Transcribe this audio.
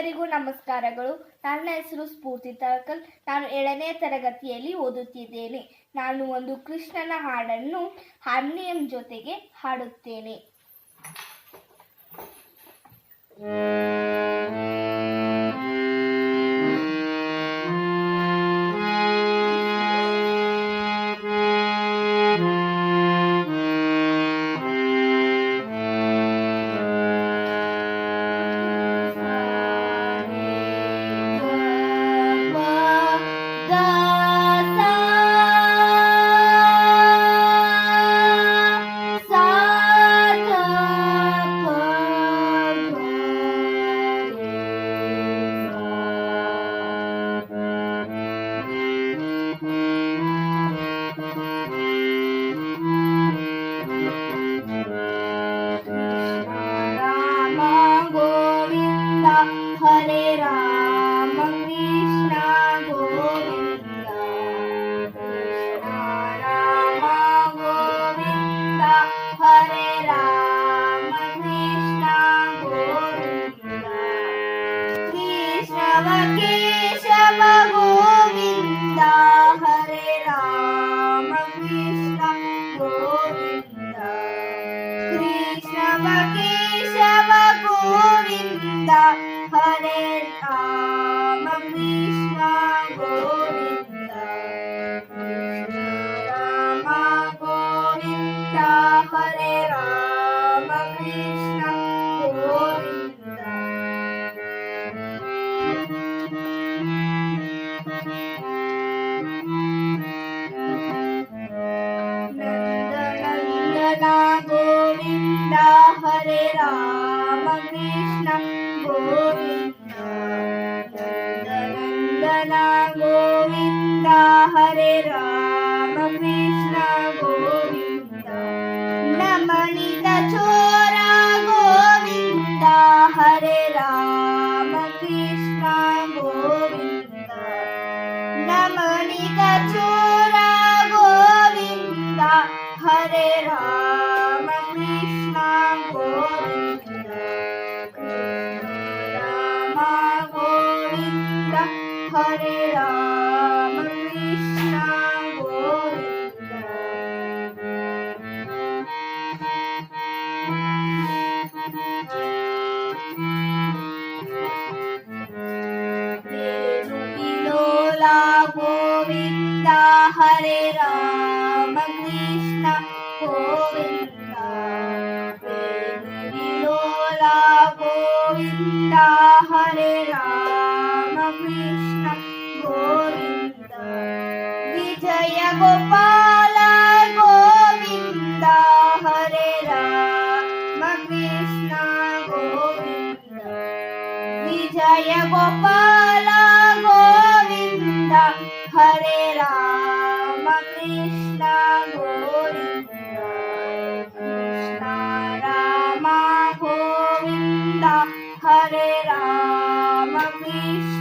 ಎಲ್ಲರಿಗೂ ನಮಸ್ಕಾರಗಳು. ನನ್ನ ಹೆಸರು ಸ್ಫೂರ್ತಿ ತಳಕಲ್. ನಾನು 7ನೇ ತರಗತಿಯಲ್ಲಿ ಓದುತ್ತಿದ್ದೇನೆ. ನಾನು ಒಂದು ಕೃಷ್ಣನ ಹಾಡನ್ನು ಹಾರ್ಮೋನಿಯಂ ಜೊತೆಗೆ ಹಾಡುತ್ತೇನೆ. Hare Rama Krishna Govinda Krishna Rama Govinda Hare Rama Krishna Govinda Krishna Keshava Govinda Hare Rama Krishna Govinda Krishna Keshava Govinda Hare Rama Krishna Govinda Krishna Rama Govinda Hare Rama Krishna Govinda Nanda Govinda Hare Rama Krishna Govinda Nandana Govinda Hare Rama Krishna Govinda Namanita Chora Govinda Hare Rama Krishna Govinda Namanita Chora Govinda Hare Rama Krishna Govinda Hare Rama Krishna Govinda Venukilola Govinda Hare Rama Krishna Govinda Venukilola Govinda Hare Rama Krishna Govinda Vijaya Gopala Govinda Hare Rama Krishna Govinda Vijaya Gopala Govinda Hare Rama Krishna Govinda Krishna Rama Govinda Hare Rama Krishna